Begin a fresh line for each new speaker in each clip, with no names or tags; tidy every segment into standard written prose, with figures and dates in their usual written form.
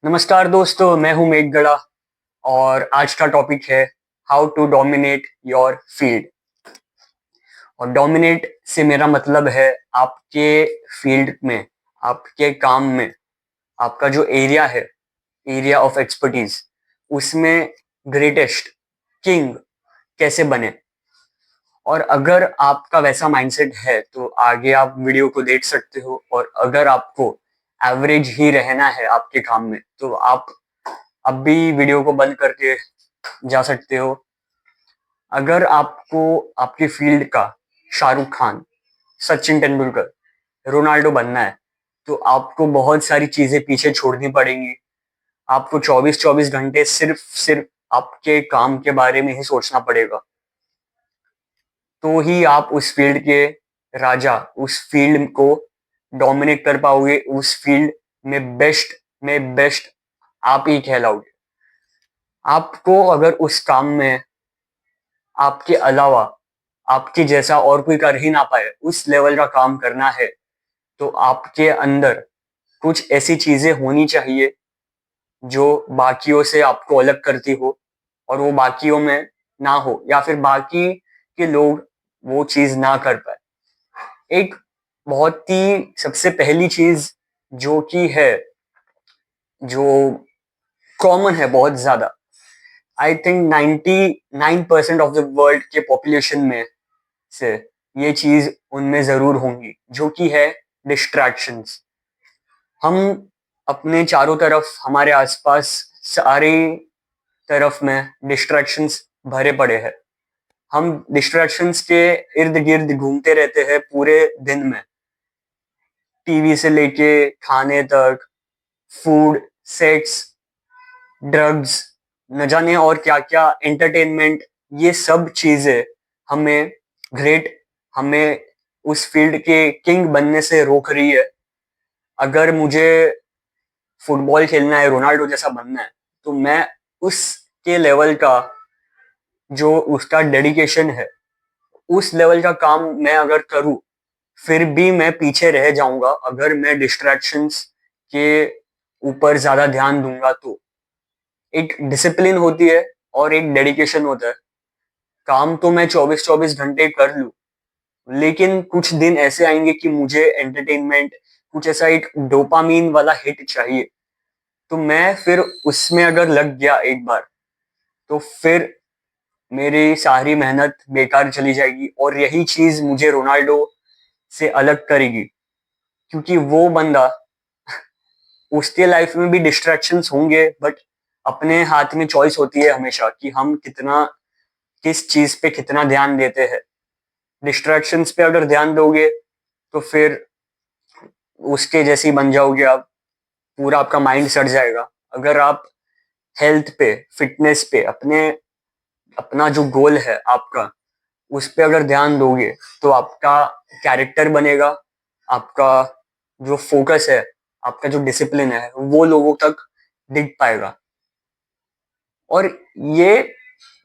नमस्कार दोस्तों, मैं हूं मेघगड़ा और आज का टॉपिक है how to dominate your field. और डोमिनेट से मेरा मतलब है आपके फील्ड में, आपके काम में, आपका जो एरिया है, एरिया ऑफ एक्सपर्टीज, उसमें ग्रेटेस्ट किंग कैसे बने। और अगर आपका वैसा माइंडसेट है तो आगे आप वीडियो को देख सकते हो, और अगर आपको एवरेज ही रहना है आपके काम में तो आप अब भी वीडियो को बंद करके जा सकते हो। अगर आपको आपकी फील्ड का शाहरुख खान, सचिन तेंदुलकर, रोनाल्डो बनना है तो आपको बहुत सारी चीजें पीछे छोड़नी पड़ेंगी। आपको 24-24 घंटे सिर्फ सिर्फ आपके काम के बारे में ही सोचना पड़ेगा, तो ही आप उस फील्ड के राजा, उस फील्ड को डोमिनेट कर पाओगे। उस फील्ड में बेस्ट आप ही कहलाओगे। आपको अगर उस काम में आपके अलावा आपके जैसा और कोई कर ही ना पाए उस लेवल का काम करना है तो आपके अंदर कुछ ऐसी चीजें होनी चाहिए जो बाकियों से आपको अलग करती हो, और वो बाकियों में ना हो, या फिर बाकी के लोग वो चीज ना कर पाए। एक बहुत ही सबसे पहली चीज जो कि है, जो कॉमन है बहुत ज्यादा, I think 99% of the world के पॉपुलेशन में से ये चीज उनमें जरूर होंगी, जो कि है डिस्ट्रैक्शंस। हम अपने चारों तरफ, हमारे आसपास सारी तरफ में डिस्ट्रैक्शंस भरे पड़े हैं। हम डिस्ट्रैक्शंस के इर्द गिर्द घूमते रहते हैं पूरे दिन में, टीवी से लेके खाने तक, फूड, सेक्स, ड्रग्स, न जाने और क्या क्या, एंटरटेनमेंट, ये सब चीजें हमें ग्रेट, हमें उस फील्ड के किंग बनने से रोक रही है। अगर मुझे फुटबॉल खेलना है, रोनाल्डो जैसा बनना है, तो मैं उसके लेवल का, जो उसका डेडिकेशन है, उस लेवल का काम मैं अगर करूं, फिर भी मैं पीछे रह जाऊंगा अगर मैं डिस्ट्रैक्शंस के ऊपर ज्यादा ध्यान दूंगा तो। एक डिसिप्लिन होती है और एक डेडिकेशन होता है। काम तो मैं 24-24 घंटे कर लूं, लेकिन कुछ दिन ऐसे आएंगे कि मुझे एंटरटेनमेंट, कुछ ऐसा एक डोपामीन वाला हिट चाहिए। तो मैं फिर उसमें अगर लग गया एक बार, तो फिर मेरी सारी मेहनत बेकार चली जाएगी, और यही चीज मुझे रोनाल्डो से अलग करेगी। क्योंकि वो बंदा, उसके लाइफ में भी डिस्ट्रैक्शंस होंगे, बट अपने हाथ में चॉइस होती है हमेशा कि हम कितना, किस चीज पे कितना ध्यान देते हैं। डिस्ट्रैक्शंस पे अगर ध्यान दोगे तो फिर उसके जैसी बन जाओगे आप, पूरा आपका माइंड सड़ जाएगा। अगर आप हेल्थ पे, फिटनेस पे, अपने, अपना जो गोल है आपका, उस पे अगर ध्यान दोगे तो आपका कैरेक्टर बनेगा, आपका जो फोकस है, आपका जो डिसिप्लिन है, वो लोगों तक दिख पाएगा। और ये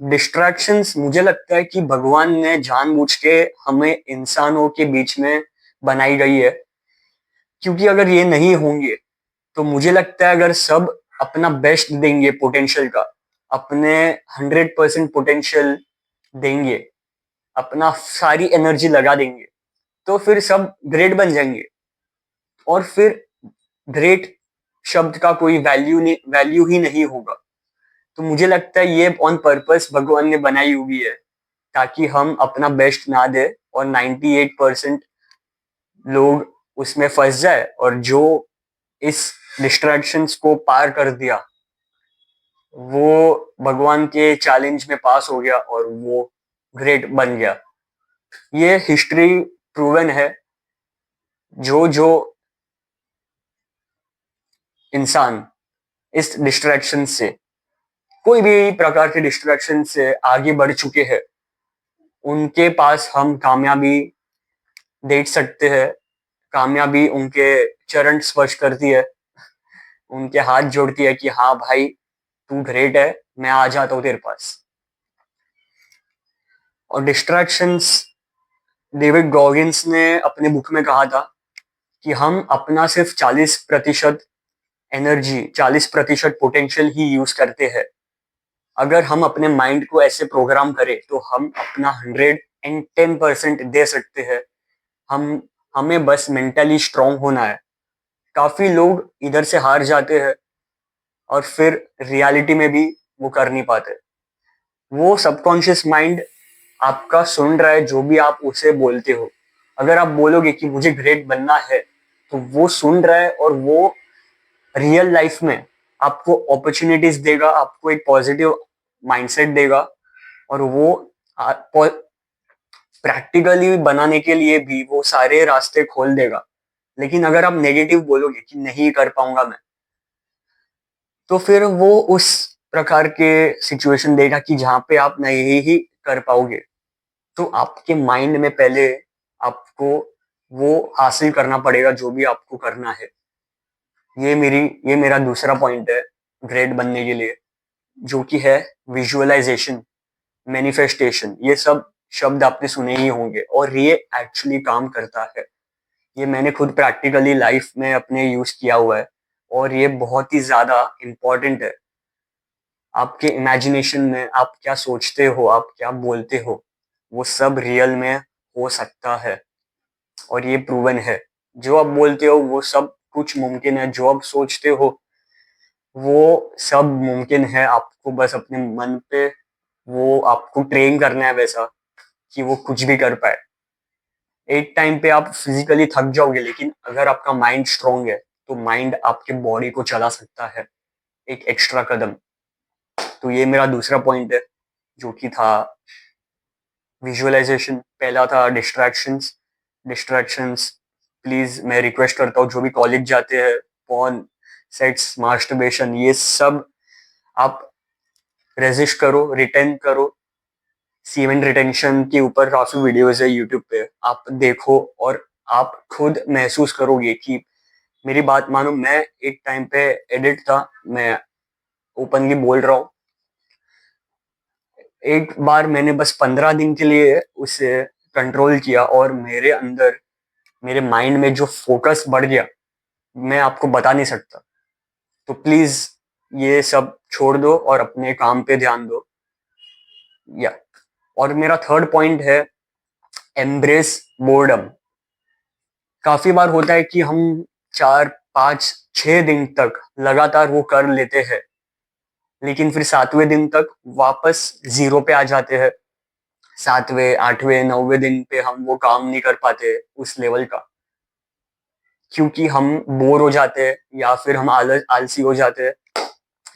डिस्ट्रैक्शंस मुझे लगता है कि भगवान ने जानबूझ के हमें इंसानों के बीच में बनाई गई है। क्योंकि अगर ये नहीं होंगे तो मुझे लगता है अगर सब अपना बेस्ट देंगे, पोटेंशियल का, अपने 100% पोटेंशियल देंगे, अपना सारी एनर्जी लगा देंगे, तो फिर सब ग्रेट बन जाएंगे। और फिर ग्रेट शब्द का कोई वैल्यू ही नहीं होगा। तो मुझे लगता है ये ऑन पर्पस भगवान ने बनाई हुई है, ताकि हम अपना बेस्ट ना दे और 98% लोग उसमें फंस जाए, और जो इस डिस्ट्रैक्शंस को पार कर दिया वो भगवान के चैलेंज में पास हो गया और वो ग्रेट बन गया। ये हिस्ट्री प्रूवन है। जो जो इंसान इस डिस्ट्रैक्शन से, कोई भी प्रकार के डिस्ट्रैक्शन से आगे बढ़ चुके हैं, उनके पास हम कामयाबी देख सकते हैं। कामयाबी उनके चरण स्पर्श करती है, उनके हाथ जोड़ती है कि हाँ भाई, तू ग्रेट है, मैं आ जाता हूँ तेरे पास। और डिस्ट्रैक्शंस, डेविड गॉगिंस ने अपने बुक में कहा था कि हम अपना सिर्फ 40% एनर्जी 40% पोटेंशियल ही यूज करते हैं। अगर हम अपने माइंड को ऐसे प्रोग्राम करें तो हम अपना 110% दे सकते हैं। हम हमें बस मेंटली स्ट्रांग होना है। काफी लोग इधर से हार जाते हैं और फिर रियलिटी में भी वो कर नहीं पाते। वो सबकॉन्शियस माइंड आपका सुन रहा है जो भी आप उसे बोलते हो। अगर आप बोलोगे कि मुझे ग्रेट बनना है तो वो सुन रहा है और वो रियल लाइफ में आपको अपॉर्चुनिटीज देगा, आपको एक पॉजिटिव माइंडसेट देगा और वो प्रैक्टिकली बनाने के लिए भी वो सारे रास्ते खोल देगा। लेकिन अगर आप नेगेटिव बोलोगे कि नहीं कर पाऊंगा मैं, तो फिर वो उस प्रकार के सिचुएशन देगा कि जहां पे आप नहीं ही कर पाओगे। तो आपके माइंड में पहले आपको वो हासिल करना पड़ेगा जो भी आपको करना है। ये मेरा दूसरा पॉइंट है ग्रेट बनने के लिए, जो कि है विजुअलाइजेशन, मैनिफेस्टेशन। ये सब शब्द आपने सुने ही होंगे और ये एक्चुअली काम करता है। ये मैंने खुद प्रैक्टिकली लाइफ में अपने यूज किया हुआ है और ये बहुत ही ज्यादा इम्पोर्टेंट है। आपके इमेजिनेशन में आप क्या सोचते हो, आप क्या बोलते हो, वो सब रियल में हो सकता है और ये प्रूवन है। जो आप बोलते हो वो सब कुछ मुमकिन है, जो आप सोचते हो वो सब मुमकिन है। आपको बस अपने मन पे वो आपको ट्रेन करना है वैसा कि वो कुछ भी कर पाए। एक टाइम पे आप फिजिकली थक जाओगे, लेकिन अगर आपका माइंड स्ट्रांग है तो माइंड आपके बॉडी को चला सकता है एक एक्स्ट्रा कदम। तो ये मेरा दूसरा पॉइंट है जो कि था विजुअलाइजेशन। पहला था डिस्ट्रैक्शंस। डिस्ट्रैक्शंस प्लीज मैं रिक्वेस्ट करता हूँ जो भी कॉलेज जाते हैं, फोन, सेक्स, मास्टरबेशन, ये सब आप रेजिस्ट करो, रिटेन करो। सीमेंट रिटेंशन के ऊपर काफी वीडियोस है यूट्यूब पे, आप देखो और आप खुद महसूस करोगे कि मेरी बात मानो। मैं एक टाइम पे एडिक्ट था, मैं ओपनली बोल रहा हूँ। एक बार मैंने बस 15 दिन के लिए उसे कंट्रोल किया और मेरे अंदर, मेरे माइंड में जो फोकस बढ़ गया मैं आपको बता नहीं सकता। तो प्लीज ये सब छोड़ दो और अपने काम पे ध्यान दो। या और मेरा थर्ड पॉइंट है एम्ब्रेस बोर्डम। काफी बार होता है कि हम 4, 5, 6 दिन तक लगातार वो कर लेते हैं, लेकिन फिर 7वें दिन तक वापस जीरो पे आ जाते हैं। 7वें, 8वें, 9वें दिन पे हम वो काम नहीं कर पाते उस लेवल का, क्योंकि हम बोर हो जाते हैं या फिर हम आलसी हो जाते हैं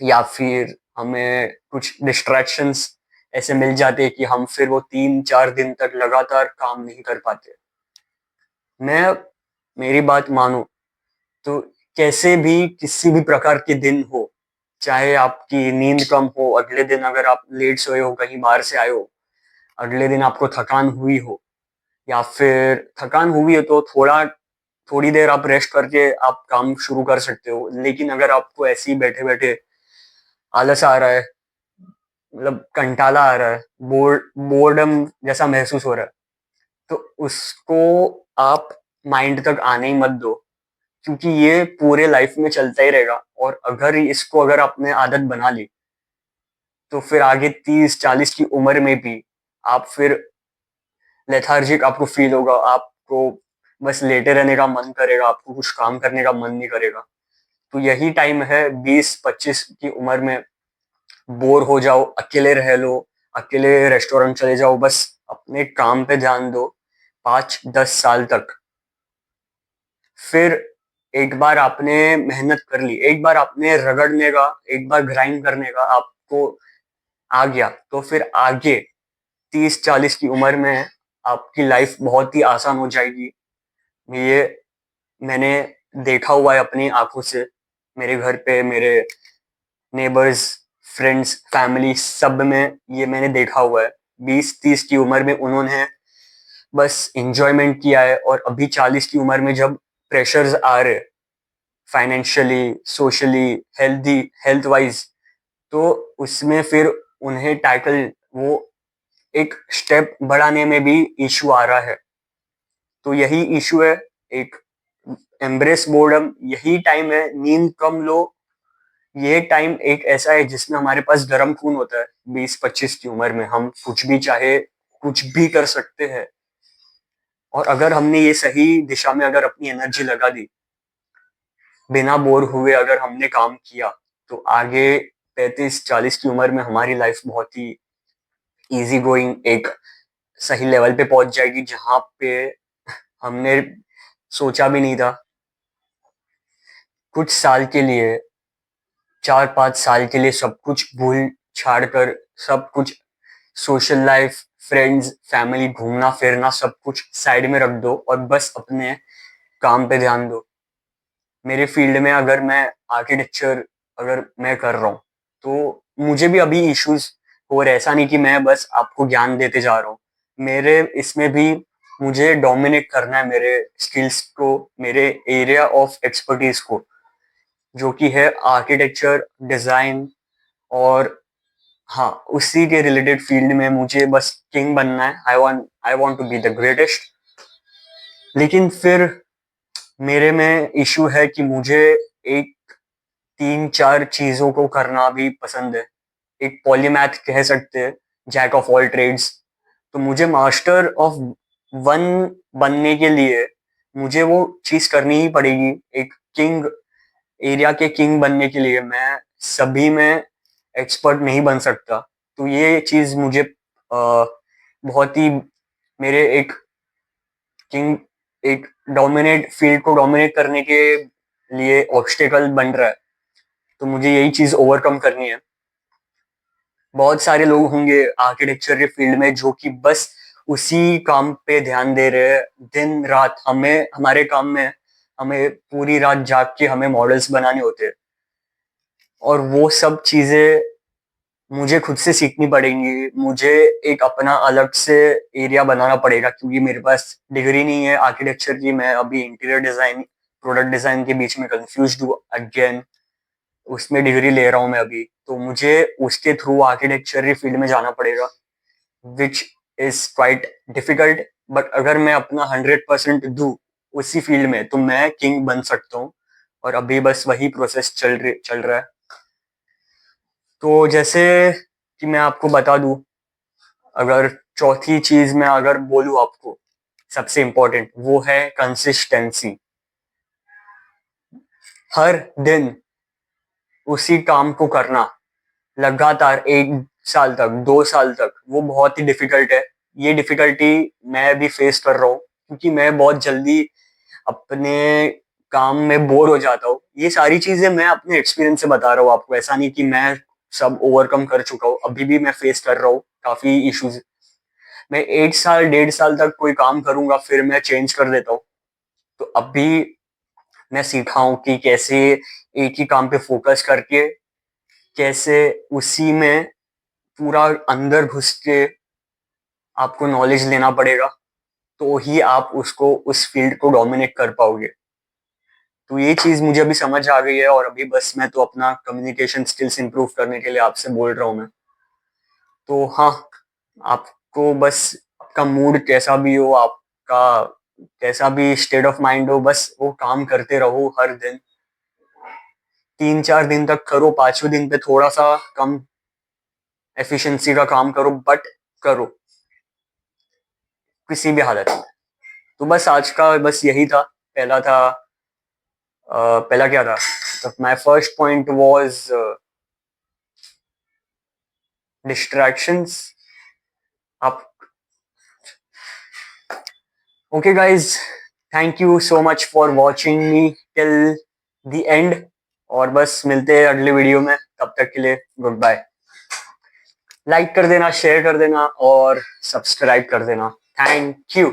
या फिर हमें कुछ डिस्ट्रैक्शंस ऐसे मिल जाते हैं कि हम फिर वो 3, 4 दिन तक लगातार काम नहीं कर पाते। मैं मेरी बात मानो तो कैसे भी किसी भी प्रकार के दिन हो, चाहे आपकी नींद कम हो, अगले दिन अगर आप लेट सोए हो, कहीं बाहर से आए हो, अगले दिन आपको थकान हुई हो, या फिर थकान हुई है तो थोड़ी देर आप रेस्ट करके आप काम शुरू कर सकते हो। लेकिन अगर आपको ऐसे ही बैठे बैठे आलस आ रहा है, मतलब कंटाला आ रहा है, बोर्डम जैसा महसूस हो रहा है, तो उसको आप माइंड तक आने ही मत दो, क्योंकि ये पूरे लाइफ में चलता ही रहेगा। और अगर आपने आदत बना ली तो फिर आगे 30, 40 की उम्र में भी आप फिर लेथार्जिक आपको फील होगा, आपको बस लेटे रहने का मन करेगा, आपको कुछ काम करने का मन नहीं करेगा। तो यही टाइम है 20, 25 की उम्र में, बोर हो जाओ, अकेले रह लो, अकेले रेस्टोरेंट चले जाओ, बस अपने काम पे ध्यान दो 5, 10 साल तक। फिर एक बार आपने मेहनत कर ली, एक बार आपने रगड़ने का, एक बार ग्राइंड करने का आपको आ गया, तो फिर आगे 30, 40 की उम्र में आपकी लाइफ बहुत ही आसान हो जाएगी। ये मैंने देखा हुआ है अपनी आंखों से। मेरे घर पे मेरे नेबर्स, फ्रेंड्स, फैमिली सब में ये मैंने देखा हुआ है। 20, 30 की उम्र में उन्होंने बस इंजॉयमेंट किया है और अभी 40 की उम्र में जब प्रेशर्स आ रहे, फाइनेंशियली, सोशली, हेल्थ वाइज, तो उसमें फिर उन्हें टैकल, वो एक स्टेप बढ़ाने में भी इशू आ रहा है। तो यही इशू है, एक एम्ब्रेस बोर्डम, यही टाइम है, नींद कम लो। ये टाइम एक ऐसा है जिसमें हमारे पास गर्म खून होता है। 20-25 की उम्र में हम कुछ भी चाहे कुछ भी कर सकते हैं। और अगर हमने ये सही दिशा में अगर अपनी एनर्जी लगा दी, बिना बोर हुए अगर हमने काम किया, तो आगे 35-40 की उम्र में हमारी लाइफ बहुत ही इजी गोइंग एक सही लेवल पे पहुंच जाएगी, जहां पे हमने सोचा भी नहीं था। कुछ साल के लिए, 4-5 साल के लिए सब कुछ भूल छाड़ कर, सब कुछ सोशल लाइफ, फ्रेंड्स, फैमिली, घूमना फिरना, सब कुछ साइड में रख दो और बस अपने काम पे ध्यान दो। मेरे फील्ड में अगर मैं आर्किटेक्चर अगर मैं कर रहा हूँ, तो मुझे भी अभी इश्यूज हो रहे। ऐसा नहीं कि मैं बस आपको ज्ञान देते जा रहा हूँ, मेरे इसमें भी मुझे डोमिनेट करना है मेरे स्किल्स को, मेरे एरिया ऑफ एक्सपर्टीज को, जो कि है आर्किटेक्चर, डिजाइन। और हाँ, उसी के रिलेटेड फील्ड में मुझे बस किंग बनना है। I want to be the greatest. लेकिन फिर मेरे में इशू है कि मुझे एक 3-4 चीजों को करना भी पसंद है। एक पॉलीमैथ कह सकते हैं, जैक ऑफ ऑल ट्रेड्स। तो मुझे मास्टर ऑफ वन बनने के लिए मुझे वो चीज करनी ही पड़ेगी। एक किंग, एरिया के किंग बनने के लिए मैं सभी में एक्सपर्ट नहीं बन सकता। तो ये चीज मुझे बहुत ही मेरे एक किंग, एक डोमिनेट फील्ड को डोमिनेट करने के लिए ऑब्स्टेकल बन रहा है। तो मुझे यही चीज ओवरकम करनी है। बहुत सारे लोग होंगे आर्किटेक्चर के फील्ड में जो कि बस उसी काम पे ध्यान दे रहे हैं दिन रात। हमें हमारे काम में हमें पूरी रात जाग के हमें मॉडल्स बनाने होते हैं, और वो सब चीजें मुझे खुद से सीखनी पड़ेंगी। मुझे एक अपना अलग से एरिया बनाना पड़ेगा, क्योंकि मेरे पास डिग्री नहीं है आर्किटेक्चर की। मैं अभी इंटीरियर डिजाइन, प्रोडक्ट डिजाइन के बीच में कंफ्यूज हूँ अगेन। उसमें डिग्री ले रहा हूँ मैं अभी, तो मुझे उसके थ्रू आर्किटेक्चर की फील्ड में जाना पड़ेगा, which is quite difficult. But अगर मैं अपना 100% दूँ उसी फील्ड में, तो मैं किंग बन सकता हूँ। और अभी बस वही प्रोसेस चल रहा है। तो जैसे कि मैं आपको बता दूं, अगर चौथी चीज मैं अगर बोलूं आपको, सबसे इंपॉर्टेंट वो है कंसिस्टेंसी। हर दिन उसी काम को करना लगातार 1 साल तक, 2 साल तक, वो बहुत ही डिफिकल्ट है। ये डिफिकल्टी मैं भी फेस कर रहा हूँ, क्योंकि मैं बहुत जल्दी अपने काम में बोर हो जाता हूँ। ये सारी चीजें मैं अपने एक्सपीरियंस से बता रहा हूँ आपको। ऐसा नहीं कि मैं सब ओवरकम कर चुका हूँ, अभी भी मैं फेस कर रहा हूँ काफी इश्यूज। मैं 1 साल 1.5 साल तक कोई काम करूंगा, फिर मैं चेंज कर देता हूँ। तो अभी मैं सीखा हूँ कि कैसे एक ही काम पे फोकस करके, कैसे उसी में पूरा अंदर घुस के आपको नॉलेज लेना पड़ेगा, तो ही आप उसको, उस फील्ड को डोमिनेट कर पाओगे। तो ये चीज मुझे अभी समझ आ गई है, और अभी बस मैं तो अपना कम्युनिकेशन स्किल्स इंप्रूव करने के लिए आपसे बोल रहा हूँ मैं। तो हाँ, आपको बस, आपका मूड कैसा भी हो, आपका कैसा भी स्टेट ऑफ माइंड हो, बस वो काम करते रहो हर दिन। 3-4 दिन तक करो, 5वें दिन पे थोड़ा सा कम एफिशिएंसी का काम करो, बट करो किसी भी हालत में। तो बस आज का बस यही था। पहला था, पहला क्या था, my first point was distractions. आप, okay guys, thank you so much for watching me till the end. और बस मिलते हैं अगले वीडियो में, तब तक के लिए गुड बाय। लाइक कर देना, शेयर कर देना और सब्सक्राइब कर देना। Thank you.